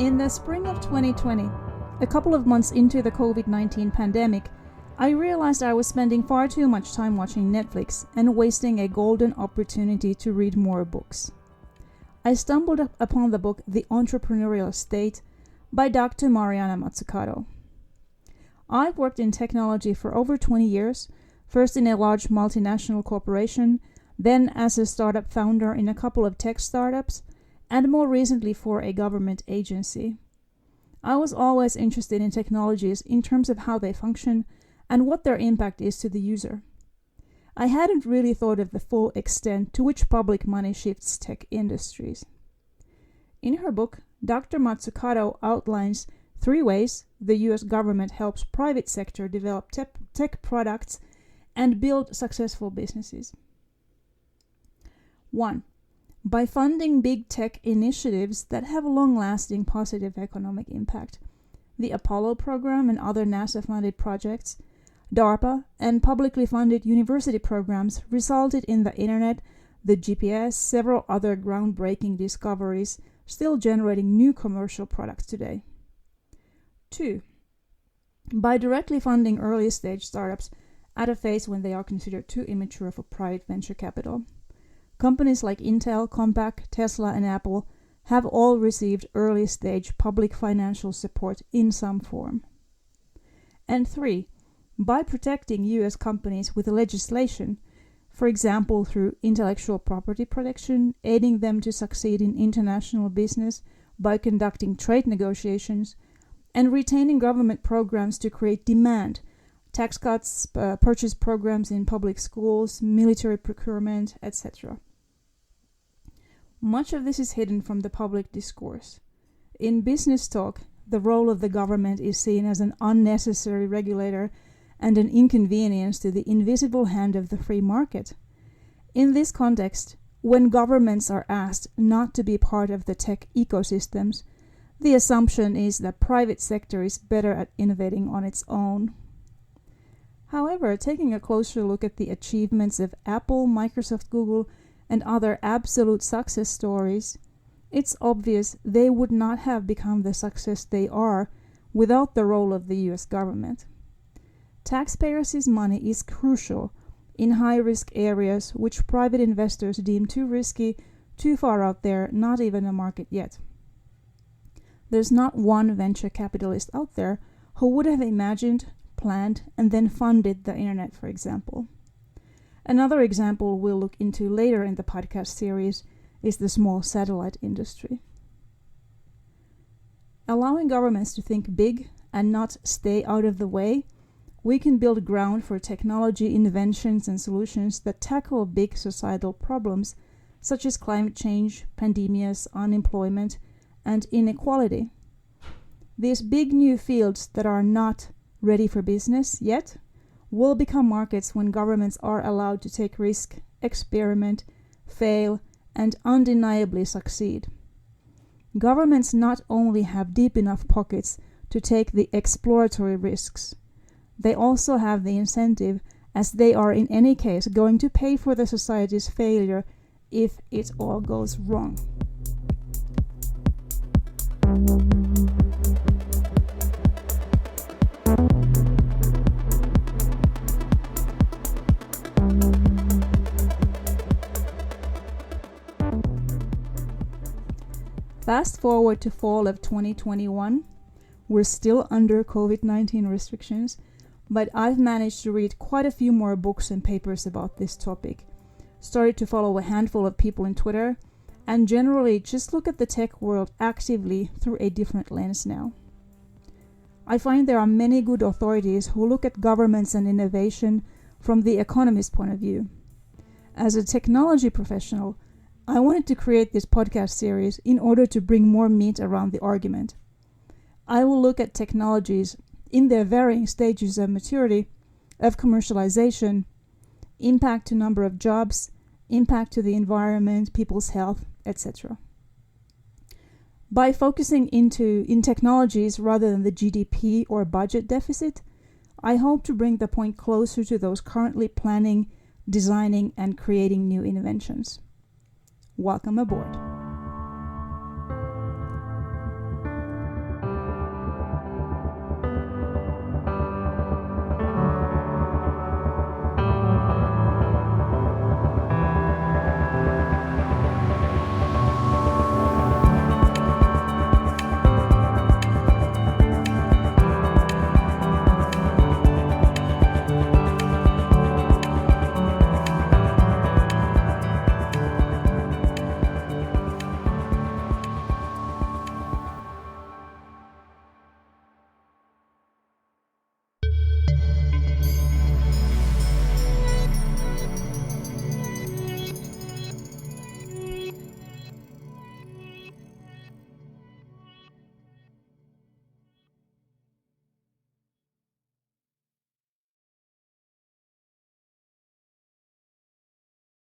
In the spring of 2020, a couple of months into the COVID-19 pandemic, I realized I was spending far too much time watching Netflix and wasting a golden opportunity to read more books. I stumbled upon the book The Entrepreneurial State by Dr. Mariana Mazzucato. I've worked in technology for over 20 years, first in a large multinational corporation, then as a startup founder in a couple of tech startups, and more recently for a government agency. I was always interested in technologies in terms of how they function and what their impact is to the user. I hadn't really thought of the full extent to which public money shifts tech industries. In her book, Dr. Mazzucato outlines 3 ways the US government helps private sector develop tech products and build successful businesses. 1. By funding big tech initiatives that have long-lasting positive economic impact. The Apollo program and other NASA-funded projects, DARPA, and publicly funded university programs resulted in the internet, the GPS, several other groundbreaking discoveries, still generating new commercial products today. 2. By directly funding early-stage startups at a phase when they are considered too immature for private venture capital. Companies like Intel, Compaq, Tesla, and Apple have all received early-stage public financial support in some form. And 3. By protecting US companies with legislation, for example through intellectual property protection, aiding them to succeed in international business by conducting trade negotiations, and retaining government programs to create demand, tax cuts, purchase programs in public schools, military procurement, etc. Much of this is hidden from the public discourse. In business talk, the role of the government is seen as an unnecessary regulator and an inconvenience to the invisible hand of the free market. In this context, when governments are asked not to be part of the tech ecosystems, the assumption is that private sector is better at innovating on its own. However, taking a closer look at the achievements of Apple, Microsoft, Google, and other absolute success stories, it's obvious they would not have become the success they are without the role of the US government. Taxpayers' money is crucial in high-risk areas which private investors deem too risky, too far out there, not even a market yet. There's not one venture capitalist out there who would have imagined, planned, and then funded the internet, for example. Another example we'll look into later in the podcast series is the small satellite industry. Allowing governments to think big and not stay out of the way, we can build ground for technology inventions and solutions that tackle big societal problems such as climate change, pandemics, unemployment, and inequality. These big new fields that are not ready for business yet will become markets when governments are allowed to take risk, experiment, fail, and undeniably succeed. Governments not only have deep enough pockets to take the exploratory risks, they also have the incentive, as they are in any case going to pay for the society's failure if it all goes wrong. Fast forward to fall of 2021, we're still under COVID-19 restrictions, but I've managed to read quite a few more books and papers about this topic, started to follow a handful of people on Twitter, and generally just look at the tech world actively through a different lens now. I find there are many good authorities who look at governments and innovation from the economist point of view. As a technology professional, I wanted to create this podcast series in order to bring more meat around the argument. I will look at technologies in their varying stages of maturity, of commercialization, impact to number of jobs, impact to the environment, people's health, etc. By focusing in technologies rather than the GDP or budget deficit, I hope to bring the point closer to those currently planning, designing, and creating new inventions. Welcome aboard.